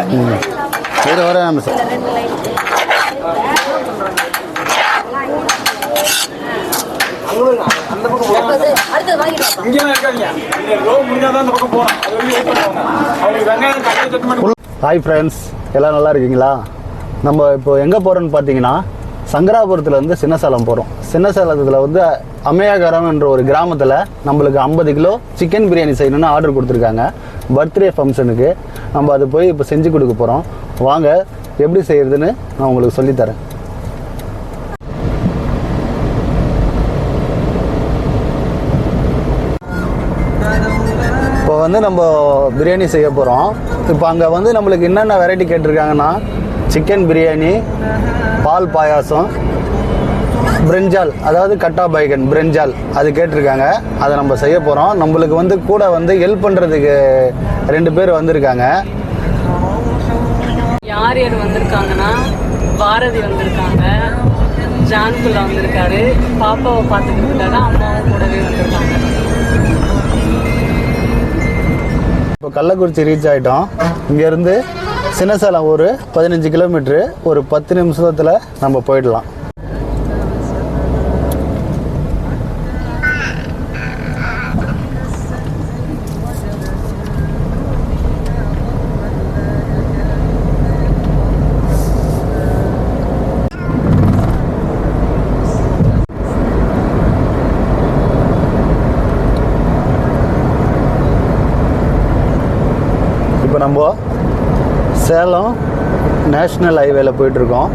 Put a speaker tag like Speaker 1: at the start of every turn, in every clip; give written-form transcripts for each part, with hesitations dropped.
Speaker 1: இது வர நம்ம ஹாய் ஃப்ரெண்ட்ஸ், எல்லாம் நல்லா இருக்கீங்களா? நம்ம இப்போ எங்கே போகிறோன்னு பார்த்தீங்கன்னா சங்கராபுரத்துலேருந்து சின்னசேலம் போகிறோம். சின்னசேலத்தில் வந்து அம்மையாகரம் என்ற ஒரு கிராமத்தில் நம்மளுக்கு 50 கிலோ சிக்கன் பிரியாணி செய்யணும்னு ஆர்டர் கொடுத்துருக்காங்க. பர்த்டே ஃபங்க்ஷனுக்கு நம்ம அது போய் இப்போ செஞ்சு கொடுக்க போகிறோம். வாங்க எப்படி செய்கிறதுன்னு நான் உங்களுக்கு சொல்லித்தரேன். இப்போ வந்து நம்ம பிரியாணி செய்ய போகிறோம். இப்போ அங்கே வந்து நம்மளுக்கு என்னென்ன வெரைட்டி கேட்டிருக்காங்கன்னா சிக்கன் பிரியாணி, பால் பாயாசம், பிரிஞ்சால், அதாவது கட்டா பைகன் பிரிஞ்சால் அது கேட்டிருக்காங்க. அதை நம்ம செய்ய போகிறோம். நம்மளுக்கு வந்து கூட வந்து ஹெல்ப் பண்ணுறதுக்கு 2 பேர் வந்திருக்காங்க.
Speaker 2: யார் யார் வந்திருக்காங்கன்னா பாரதி வந்திருக்காங்க, ஜான்குல்லா வந்திருக்காரு, பாப்பாவை பார்த்துக்கிறதுக்காக அம்மாவும் கூடவே வந்திருக்காங்க.
Speaker 1: இப்போ கள்ளக்குறிச்சி ரீச் ஆகிட்டோம். இங்கேருந்து சின்னசேலம் ஒரு 15 கிலோமீட்ரு. ஒரு 10 நிமிஷத்தில் நம்ம போயிடலாம். இப்போ நம்ம சேலம் நேஷ்னல் ஹைவேல போயிட்டுருக்கோம்.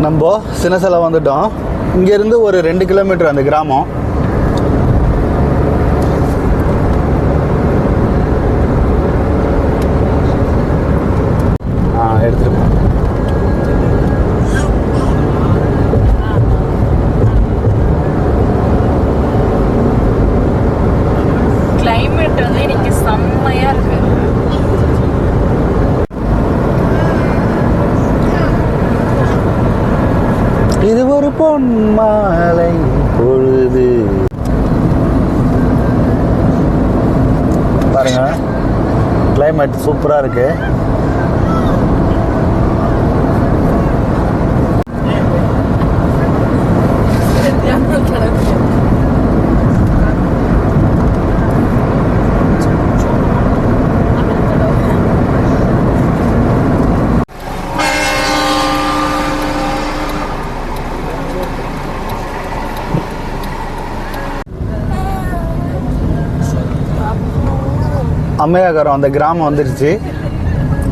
Speaker 1: நம்ம சின்னசேலம் வந்துட்டோம். இங்கேருந்து ஒரு 2 கிலோமீட்டர் அந்த கிராமம். எடுத்துருப்போம். இது ஒரு பொன் மாலை பொழுது. பாருங்க, கிளைமேட் சூப்பரா இருக்கு. அம்மையாகரம் அந்த கிராமம் வந்துருச்சு.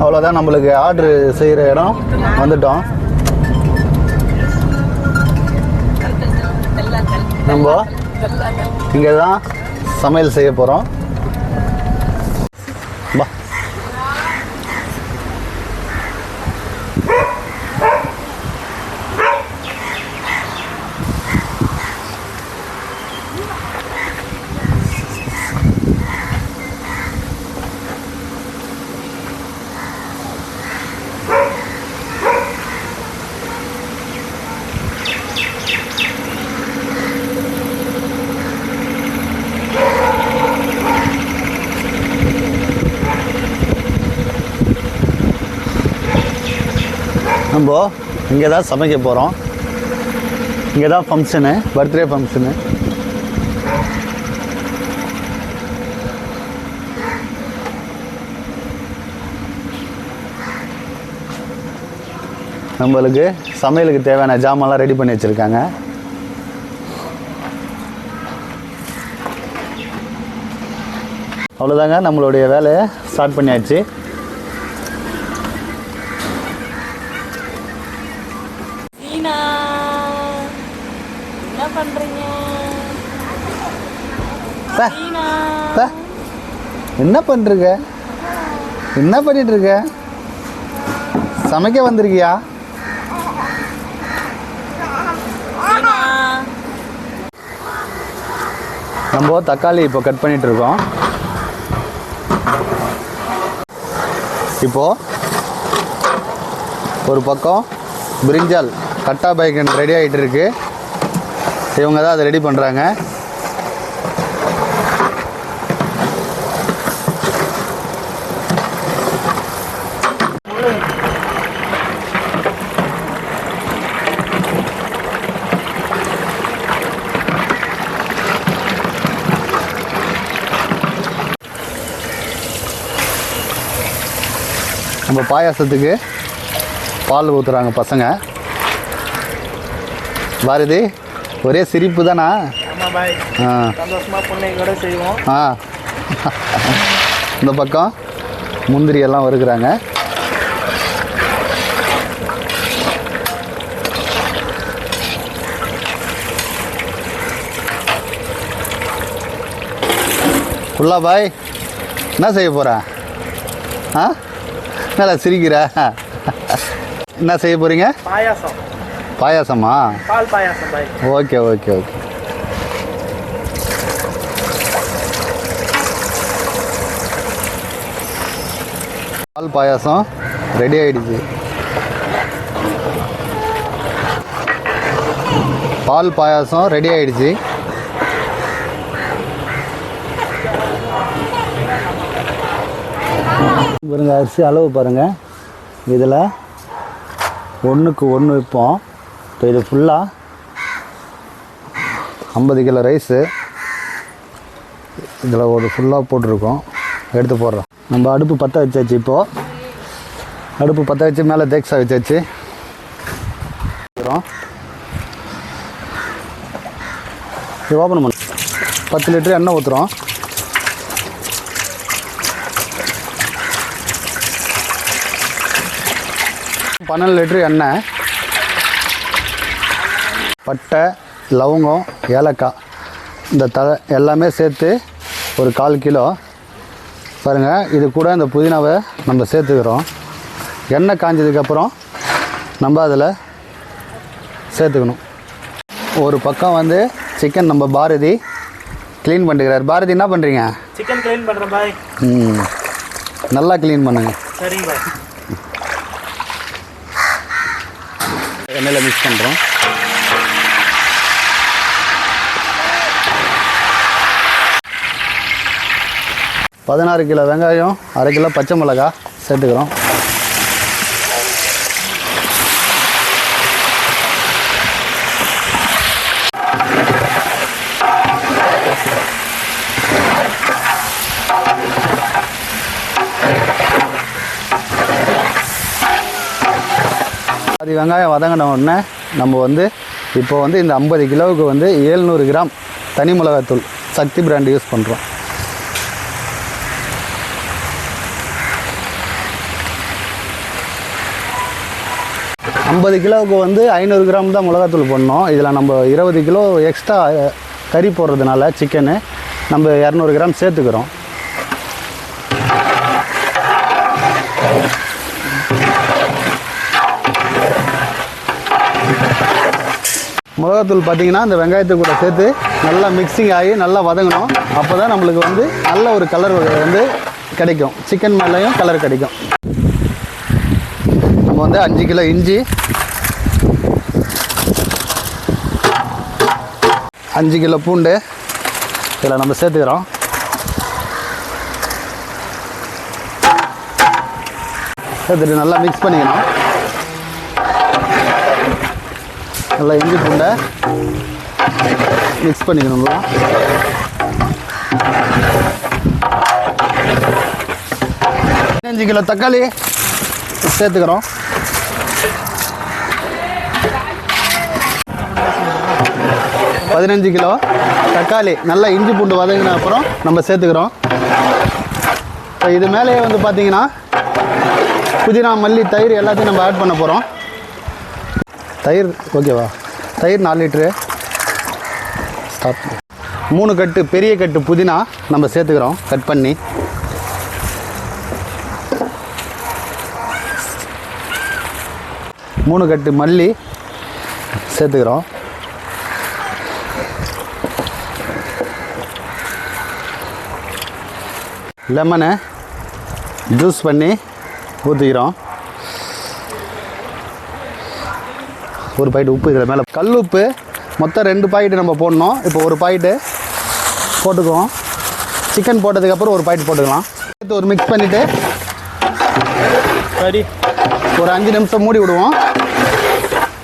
Speaker 1: அவ்வளோதான், நம்மளுக்கு ஆர்டரு செய்கிற இடம் வந்துட்டோம். நம்ம இங்கே தான் சமையல் செய்ய போகிறோம். பா நம்ம இங்கே தான் சமைக்க போகிறோம். இங்கே தான் ஃபங்க்ஷனு, பர்த்டே ஃபங்க்ஷனு. நம்மளுக்கு சமையலுக்கு தேவையான ஜாமான்லாம் ரெடி பண்ணி வச்சுருக்காங்க. அவ்வளோதாங்க, நம்மளுடைய வேலையை ஸ்டார்ட் பண்ணியாச்சு. என்ன பண்றீங்க? என்ன பண்ணிட்டு இருக்க? சமைக்க வந்திருக்கியா? நம்ம தக்காளி இப்போ கட் பண்ணிட்டு இருக்கோம். இப்போ ஒரு பக்கம் பிரிஞ்சால் கட்டா பைகன் ரெடி ஆகிட்டு இருக்கு. இவங்க தான் அதை ரெடி பண்ணுறாங்க. நம்ம பாயாசத்துக்கு பால் ஊற்றுறாங்க பசங்க. பாரதி ஒரே சிரிப்பு தானா? இந்த பக்கம் முந்திரி எல்லாம் வறுக்கிறாங்க. ஃபுல்லா பாய் என்ன செய்ய போற? நல்லா சிரிக்கிற. என்ன செய்ய போறீங்க?
Speaker 3: பாயாசம்.
Speaker 1: பாயாசமா?
Speaker 3: பால் பாயாசம் பாய்.
Speaker 1: Okay okay okay. பால் பாயாசம் ரெடி ஆயிடுச்சு. பால் பாயாசம் ரெடி ஆயிடுச்சு. பாருங்க அரிசி அளவு பாருங்கள். இதில் 1க்கு 1 வைப்போம். இப்போ இது ஃபுல்லாக 50 கிலோ ரைஸு இதில் ஒரு ஃபுல்லாக போட்டிருக்கோம். எடுத்து போடுறோம். நம்ம அடுப்பு பற்ற வச்சாச்சு. இப்போது அடுப்பு பற்ற வச்சு மேலே தேக்ஸா வச்சாச்சு. இது ஓப்பன் பண்ண 10 லிட்டர் எண்ணெய் ஊற்றுறோம். பன்னெண்டு லிட்டரு எண்ணெய், பட்டை, லவங்கம், ஏலக்காய் இந்த தழை எல்லாமே சேர்த்து ஒரு 1/4 கிலோ. பாருங்கள், இது கூட இந்த புதினாவை நம்ம சேர்த்துக்கிறோம். எண்ணெய் காஞ்சதுக்கப்புறம் நம்ம அதில் சேர்த்துக்கணும். ஒரு பக்கம் வந்து சிக்கன் நம்ம பாரதி க்ளீன் பண்ணிக்கிறார். பாரதி என்ன பண்ணுறீங்க?
Speaker 3: சிக்கன் க்ளீன் பண்ணுறேன் பாய்.
Speaker 1: நல்லா க்ளீன் பண்ணுங்க.
Speaker 3: சரிங்க பாய்.
Speaker 1: எண்ணெயில் மிக்ஸ் பண்ணுறோம். பதினாறு கிலோ வெங்காயம், 1/2 கிலோ பச்சை மிளகாய் சேர்த்துக்கிறோம். அது வெங்காயம் வதங்கின உடனே நம்ம வந்து இப்போ வந்து இந்த 50 கிலோவுக்கு வந்து 700 கிராம் தனி மிளகாத்தூள் சக்தி பிராண்ட் யூஸ் பண்ணுறோம். ஐம்பது கிலோவுக்கு வந்து 500 கிராம் தான் மிளகாத்தூள் போடணும். இதில் நம்ம 20 கிலோ எக்ஸ்ட்ரா கறி போடுறதுனால சிக்கனு நம்ம 200 கிராம் சேர்த்துக்கிறோம். மிளகாத்தூள் பார்த்திங்கன்னா இந்த வெங்காயத்தை கூட சேர்த்து நல்லா மிக்சிங் ஆகி நல்லா வதங்கணும். அப்போ தான் நம்மளுக்கு வந்து நல்ல ஒரு கலர் வந்து கிடைக்கும். சிக்கன் மேலேயும் கலர் கிடைக்கும். நம்ம வந்து 5 கிலோ இஞ்சி, 5 கிலோ பூண்டு இதில் நம்ம சேர்த்துக்கிறோம். சேர்த்துட்டு நல்லா மிக்ஸ் பண்ணிக்கணும். நல்லா இஞ்சி பூண்டை மிக்ஸ் பண்ணிக்கணுங்களா. 15 கிலோ தக்காளி சேர்த்துக்கிறோம். பதினஞ்சு கிலோ தக்காளி நல்லா இஞ்சி பூண்டு வதங்கின அப்புறம் நம்ம சேர்த்துக்கிறோம். இப்போ இது மேலேயே வந்து பார்த்திங்கன்னா புதினா, மல்லி, தயிர் எல்லாத்தையும் நம்ம ஆட் பண்ண போகிறோம். தயிர் ஓகேவா? தயிர் 4 லிட்ரு. ஸ்டாப். 3 கட்டு பெரிய கட்டு புதினா நம்ம சேர்த்துக்கிறோம் கட் பண்ணி. மூணு கட்டு மல்லி சேர்த்துக்கிறோம். லெமனை ஜூஸ் பண்ணி ஊற்றிக்கிறோம். ஒரு பாக்கெட் உப்பு இதில் மேலே. கல் உப்பு மொத்தம் 2 பாக்கெட்டு நம்ம போடணும். இப்போ ஒரு பாக்கெட்டு போட்டுக்குவோம். சிக்கன் போட்டதுக்கப்புறம் ஒரு பாக்கெட் போட்டுக்கலாம். ஒரு மிக்ஸ் பண்ணிவிட்டு
Speaker 3: சரி
Speaker 1: ஒரு 5 நிமிஷம் மூடி விடுவோம்.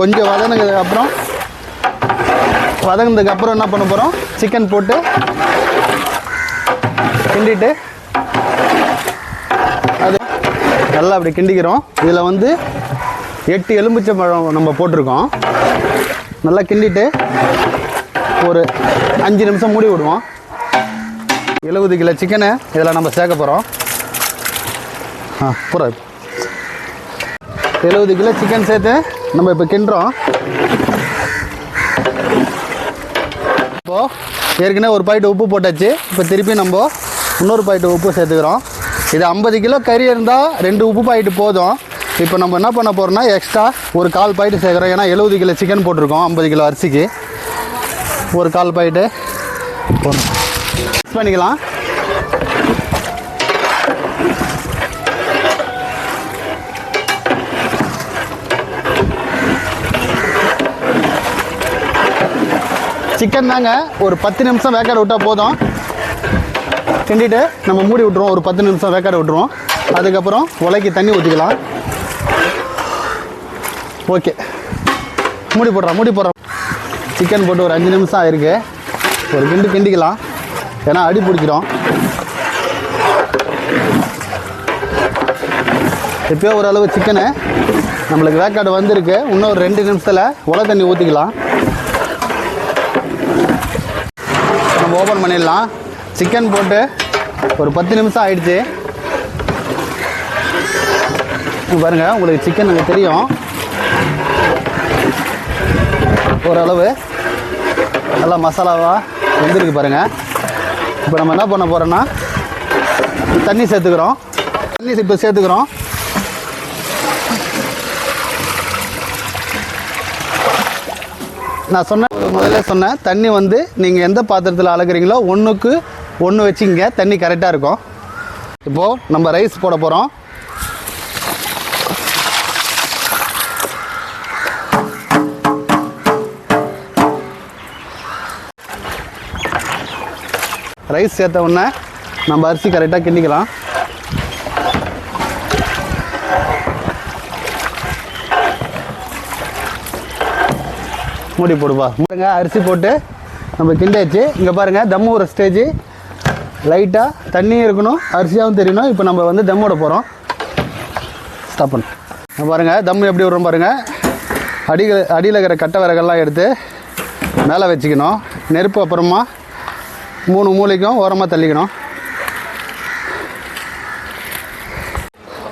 Speaker 1: கொஞ்சம் வதங்கினதுக்கப்புறம் என்ன பண்ண போகிறோம், சிக்கன் போட்டு கிண்டிட்டு அது நல்லா அப்படி கிண்டிக்கிறோம். இதில் வந்து 8 எலுமிச்சை பழம் நம்ம போட்டிருக்கோம். நல்லா கிண்டிட்டு ஒரு 5 நிமிஷம் மூடி விடுவோம். 70 கிலோ சிக்கனை இதில் நம்ம சேர்க்க போகிறோம். பூரா 70 கிலோ சிக்கன் சேர்த்து நம்ம இப்போ கிண்டுறோம். இப்போது ஏற்கனவே ஒரு பாக்கெட் உப்பு போட்டாச்சு. இப்போ திருப்பி நம்ம இன்னொரு பாக்கெட் உப்பு சேர்த்துக்கிறோம். இது 50 கிலோ கறி இருந்தால் 2 உப்பு பாக்கெட்டு போதும். இப்போ நம்ம என்ன பண்ண போகிறோம்னா எக்ஸ்ட்ரா ஒரு 1/4 பாக்கெட்டு சேர்க்குறோம். ஏன்னா 70 கிலோ சிக்கன் போட்டிருக்கோம். 50 கிலோ அரிசிக்கு ஒரு 1/4 பாக்கெட்டு போடணும். மிக்ஸ் பண்ணிக்கலாம். சிக்கன் தாங்க ஒரு 10 நிமிஷம் வேக்காடு விட்டால் போதும். கிண்டிட்டு நம்ம மூடி விட்டுருவோம். ஒரு 10 நிமிஷம் வேக்காடு விட்டுருவோம். அதுக்கப்புறம் உலைக்கு தண்ணி ஊற்றிக்கலாம். ஓகே, மூடி போடுறோம். சிக்கன் போட்டு ஒரு 5 நிமிஷம் ஆயிருக்கு. ஒரு கிண்டிக்கலாம். ஏன்னா அடி பிடிக்கிறோம். இப்போயே ஓரளவு சிக்கனு நம்மளுக்கு வேக்காடு வந்திருக்கு. இன்னும் ஒரு 2 நிமிஷத்தில் உலை தண்ணி ஊற்றிக்கலாம். நம்ம ஓப்பன் பண்ணிடலாம். சிக்கன் போட்டு ஒரு 10 நிமிஷம் ஆயிடுச்சு. பாருங்கள், உங்களுக்கு சிக்கன் எனக்கு தெரியும். ஓரளவு நல்லா மசாலாவாக வெந்திருக்கு பாருங்கள். இப்போ நம்ம என்ன பண்ண போகிறோன்னா தண்ணி சேர்த்துக்கிறோம். இப்போ சேர்த்துக்கிறோம். நான் முதல்ல சொன்னேன், தண்ணி வந்து நீங்கள் எந்த பாத்திரத்தில் அளக்குறீங்களோ 1க்கு 1 வச்சுங்க. தண்ணி கரெக்டாக இருக்கும். இப்போது நம்ம ரைஸ் போட போகிறோம். ரைஸ் சேர்த்த உடனே நம்ம அரிசி கரெக்டாக கிண்டிக்கலாம். மூடி போடுப்பா. பாருங்க, அரிசி போட்டு நம்ம கிண்டாச்சு. இங்கே பாருங்கள், தம்மு ஒரு ஸ்டேஜ் லைட்டாக தண்ணியும் இருக்கணும், அரிசியாகவும் தெரியணும். இப்போ நம்ம வந்து தம்மோட போகிறோம். ஸ்டாப் பண்ண பாருங்கள், தம்மு எப்படி விடுறோம் பாருங்கள். அடியில் இருக்கிற கட்டை விறகெல்லாம் எடுத்து மேலே வச்சுக்கணும். நெருப்பு அப்புறமா 3 மூலைக்கும் ஓரமாக தள்ளிக்கணும்.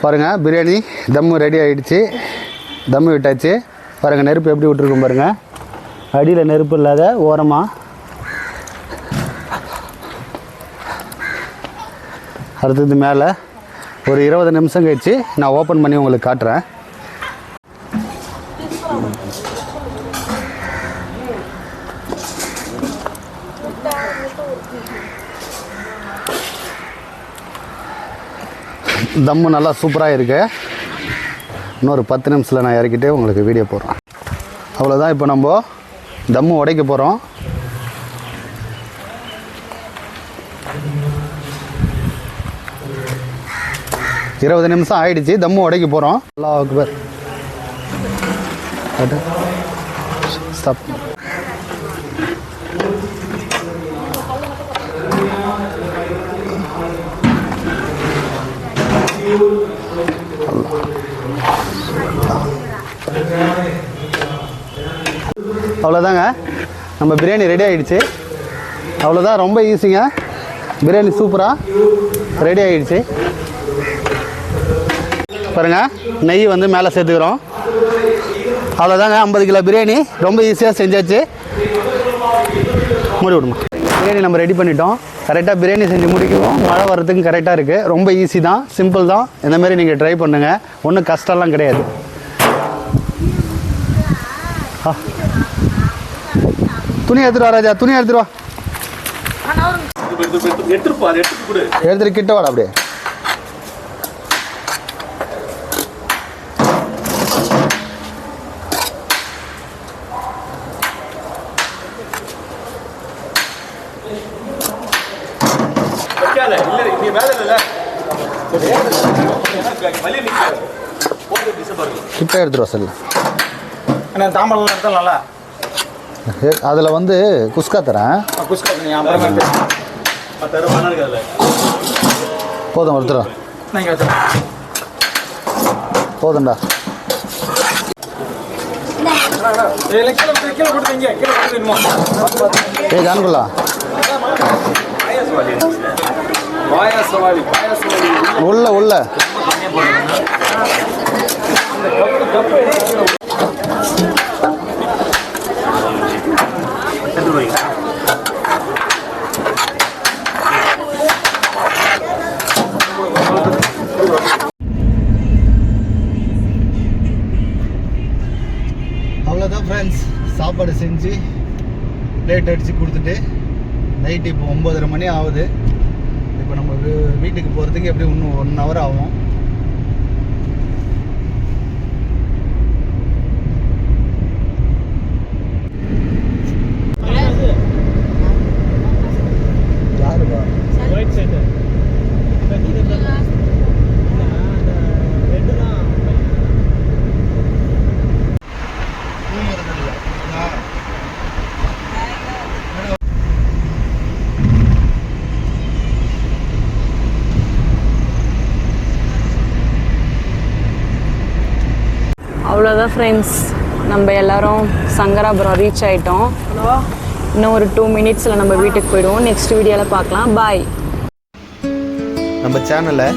Speaker 1: பாருங்கள், பிரியாணி தம்மு ரெடி ஆகிடுச்சு. தம்மு விட்டாச்சு. பாருங்கள், நெருப்பு எப்படி விட்டுருக்கோம் பாருங்கள். அடியில் நெருப்பு இல்லாத ஓரமாக. அடுத்தது மேலே ஒரு 20 நிமிஷம் கழிச்சு நான் ஓப்பன் பண்ணி உங்களுக்கு காட்டுறேன். தம்மு நல்லா சூப்பராக இருக்குது. இன்னொரு 10 நிமிஷத்தில் நான் இறக்கிட்டு உங்களுக்கு வீடியோ போடுறேன். அவ்வளோதான். இப்போ நம்ம தம்மு உடைக்க போகிறோம். இருபது நிமிஷம் ஆயிடுச்சு. தம்மு உடைக்க போகிறோம். அல்லாஹ் அக்பர். ஸ்டாப். அவ்வளோதாங்க, நம்ம பிரியாணி ரெடி ஆகிடுச்சு. அவ்வளோதான், ரொம்ப ஈஸிங்க. பிரியாணி சூப்பராக ரெடி ஆகிடுச்சு. பாருங்கள், நெய் வந்து மேலே சேர்த்துக்கிறோம். அவ்வளோதாங்க, 50 கிலோ பிரியாணி ரொம்ப ஈஸியாக செஞ்சாச்சு. மூடி விடுமா. பிரியாணி நம்ம ரெடி பண்ணிட்டோம். கரெக்டாக பிரியாணி செஞ்சு முடிக்கவும் மழை வர்றதுக்கும் கரெக்டாக இருக்குது. ரொம்ப ஈஸி தான், சிம்பிள் தான். இந்தமாரி நீங்கள் ட்ரை பண்ணுங்கள், ஒன்றும் கஷ்டம்லாம் கிடையாது. துணி எடுத்துட்டு வா ராஜா, துணி எடுத்துட்டு வா. எடுத்துட்டு கிட்ட வாடா அப்படியே. கிட்ட எடுத்துட்டு வா செல்ல.
Speaker 3: தாம்பரம் எடுத்தால் நல்லா.
Speaker 1: அதில் வந்து குஸ்கா தரேன்.
Speaker 3: குஸ்கா
Speaker 1: போதும் ஒருத்தர். போதும்டா.
Speaker 3: கீழே கொடுத்தீங்க கீழே கொடுத்துமா
Speaker 1: ஏய் ஜான்குல்லா உள்ள உள்ள அவ்வளோதான் ஃப்ரெண்ட்ஸ், சாப்பாடு செஞ்சு பிளேட் அடித்து கொடுத்துட்டு நைட்டு இப்போ 9:30 மணி ஆகுது. இப்போ நம்ம வீட்டுக்கு போகிறதுக்கு எப்படி இன்னும் 1 hour ஆகும். யாருப்பா
Speaker 2: அவ்வளோதான் ஃப்ரெண்ட்ஸ், நம்ம எல்லாரும் சங்கராபுரம் ரீச் ஆகிட்டோம். இன்னும் ஒரு 2 minutesல நம்ம வீட்டுக்கு போயிடுவோம். நெக்ஸ்ட் வீடியோவில் பார்க்கலாம். பாய்.
Speaker 1: நம்ம சேனலை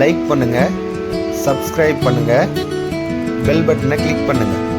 Speaker 1: லைக் பண்ணுங்கள், சப்ஸ்கிரைப் பண்ணுங்கள், பெல் பட்டனை கிளிக் பண்ணுங்கள்.